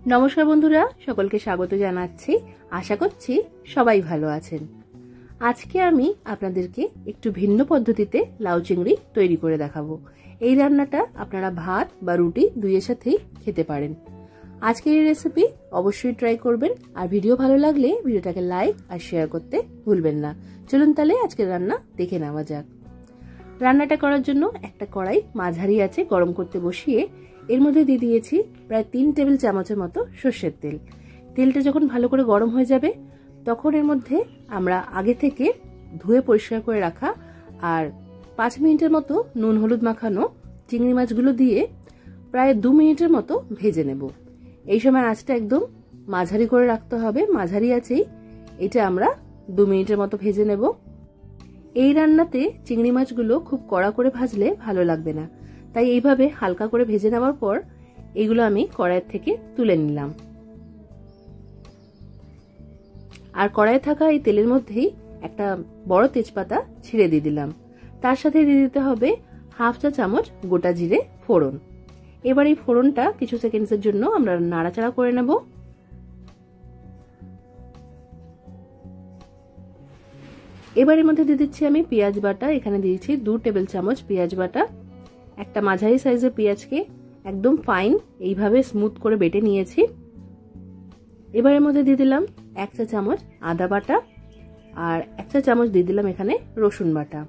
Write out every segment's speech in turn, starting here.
নমস্কার বন্ধুরা, সকলকে স্বাগত জানাচ্ছি। আশা করছি সবাই ভালো আছেন। আজকে আমি আপনাদেরকে একটু ভিন্ন পদ্ধতিতে লাউ চিংড়ি তৈরি করে দেখাবো। এই রান্নাটা আপনারা ভাত বা রুটি দুইয়ের সাথেই খেতে পারেন। আজকের এই রেসিপি অবশ্যই ট্রাই করবেন, আর ভিডিও ভালো লাগলে ভিডিওটাকে লাইক আর শেয়ার করতে ভুলবেন না। চলুন তাহলে আজকের রান্না দেখে নেওয়া যাক। রান্নাটা করার জন্য একটা কড়াই মাঝারি আছে গরম করতে বসিয়ে এর মধ্যে দিয়ে দিয়েছি প্রায় 3 টেবিল চামচের মতো সর্ষের তেল। তেলটা যখন ভালো করে গরম হয়ে যাবে তখন এর মধ্যে আমরা আগে থেকে ধুয়ে পরিষ্কার করে রাখা আর 5 মিনিটের মতো নুন হলুদ মাখানো চিংড়ি মাছগুলো দিয়ে প্রায় 2 মিনিটের মতো ভেজে নেব। এই সময় আঁচটা একদম মাঝারি করে রাখতে হবে, মাঝারি আছেই এটা আমরা 2 মিনিটের মতো ভেজে নেব। এই রান্নাতে চিংড়ি মাছগুলো খুব কড়া করে ভাজলে ভালো লাগবে না, তাই এইভাবে হালকা করে ভেজে নেওয়ার পর এগুলো আমি কড়াইয়ের থেকে তুলে নিলাম। আর কড়াইয়ে থাকা এই তেলের মধ্যেই একটা বড় তেজপাতা ছিঁড়ে দিয়ে দিলাম। তার সাথে দিয়ে দিতে হবে হাফ চা চামচ গোটা জিরে ফোড়ন। এবার এই ফোড়নটা কিছু সেকেন্ডসের জন্য আমরা নাড়াচাড়া করে নেব। এবার এর মধ্যে দিয়ে দিচ্ছি আমি পেঁয়াজ বাটা। এখানে দিয়েছি 2 টেবিল চামচ পেঁয়াজ বাটা। একটা মাঝারি সাইজের পেঁয়াজকে একদম ফাইন এইভাবে স্মুথ করে বেটে নিয়েছি। এবার এর মধ্যে দিয়ে দিলাম 1 চা চামচ আদা বাটা আর 1 চা চামচ দিয়ে দিলাম এখানে রসুন বাটা।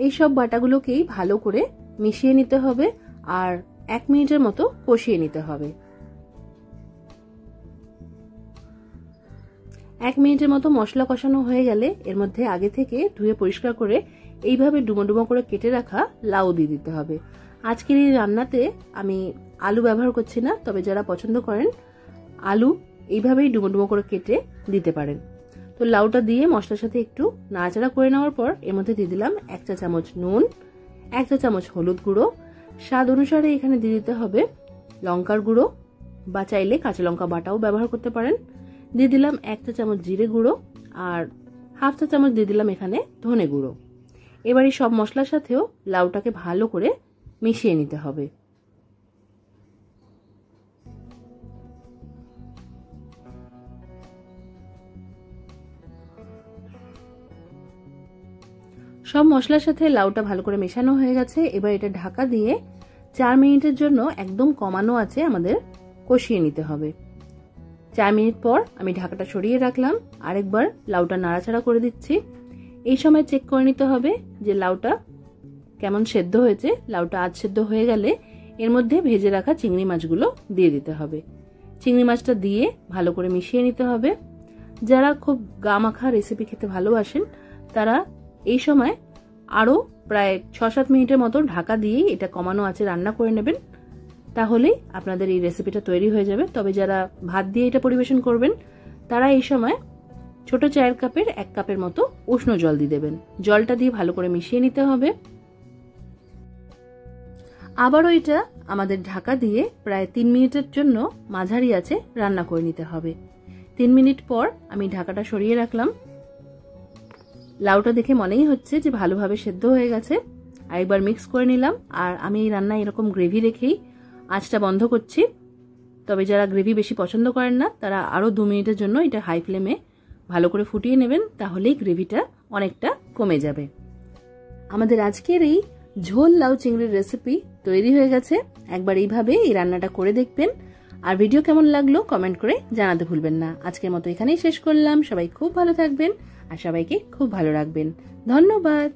এই সব বাটাগুলোকেই ভালো করে মিশিয়ে নিতে হবে আর 1 মিনিটের মতো কষিয়ে নিতে হবে। 1 মিনিটের মতো মশলা কষানো হয়ে গেলে এর মধ্যে আগে থেকে ধুয়ে পরিষ্কার করে এইভাবে ডুমো ডুমো করে কেটে রাখা লাউ দিয়ে দিতে হবে। আজকের এই রান্নাতে আমি আলু ব্যবহার করছি না, তবে যারা পছন্দ করেন আলু এইভাবেই ডুমো ডুমো করে কেটে দিতে পারেন। তো লাউটা দিয়ে মশলার সাথে একটু নাড়াচাড়া করে নেওয়ার পর এর মধ্যে দিয়ে দিলাম 1 চা চামচ নুন, 1 চা চামচ হলুদ গুঁড়ো, স্বাদ অনুসারে এখানে দিয়ে দিতে হবে লঙ্কার গুঁড়ো বা চাইলে কাঁচা লঙ্কা বাটাও ব্যবহার করতে পারেন। দিয়ে দিলাম 1 চা চামচ জিরে গুঁড়ো আর হাফ চা চামচ দিয়ে দিলাম এখানে ধনে গুঁড়ো। এবার এই সব মশলার সাথেও লাউটাকে ভালো করে মিশিয়ে নিতে হবে। সব মশলার সাথে লাউটা ভালো করে মেশানো হয়ে গেছে। এবার এটা ঢাকা দিয়ে 4 মিনিটের জন্য একদম কমানো আছে আমাদের কষিয়ে নিতে হবে। 4 মিনিট পর আমি ঢাকাটা সরিয়ে রাখলাম, আরেকবার লাউটা নাড়াচাড়া করে দিচ্ছি। এই সময় চেক করে নিতে হবে যে লাউটা কেমন সেদ্ধ হয়েছে। লাউটা আধ সেদ্ধ হয়ে গেলে এর মধ্যে ভেজে রাখা চিংড়ি মাছগুলো দিয়ে দিতে হবে। চিংড়ি মাছটা দিয়ে ভালো করে মিশিয়ে নিতে হবে। যারা খুব গা মাখা রেসিপি খেতে ভালোবাসেন তারা এই সময় আরো প্রায় 6-7 মিনিটের মতো ঢাকা দিয়েই এটা কমানো আছে রান্না করে নেবেন, তাহলেই আপনাদের এই রেসিপিটা তৈরি হয়ে যাবে। তবে যারা ভাত দিয়ে এটা পরিবেশন করবেন তারা এই সময় ছোট চায়ের কাপের 1 কাপের মতো উষ্ণ জল দিয়ে দেবেন। জলটা দিয়ে ভালো করে মিশিয়ে নিতে হবে। আবারও এটা আমাদের ঢাকা দিয়ে প্রায় 3 মিনিটের জন্য মাঝারি আঁচে রান্না করে নিতে হবে। 3 মিনিট পর আমি ঢাকাটা সরিয়ে রাখলাম। লাউটা দেখে মনেই হচ্ছে যে ভালোভাবে সেদ্ধ হয়ে গেছে। আরেকবার মিক্স করে নিলাম। আর আমি এই রান্না এরকম গ্রেভি রেখেই আঁচটা বন্ধ করছি। তবে যারা গ্রেভি বেশি পছন্দ করেন না তারা আরো 2 মিনিটের জন্য এটা হাই ফ্লেমে ভালো করে ফুটিয়ে নেবেন, তাহলেই গ্রেভিটা অনেকটা কমে যাবে। আমাদের আজকের এই ঝোল লাউ চিংড়ির রেসিপি তৈরি হয়ে গেছে। একবার এইভাবে এই রান্নাটা করে দেখবেন। আর ভিডিও কেমন লাগলো কমেন্ট করে জানাতে ভুলবেন না। আজকের মতো এখানেই শেষ করলাম। সবাই খুব ভালো থাকবেন আর সবাইকে খুব ভালো রাখবেন। ধন্যবাদ।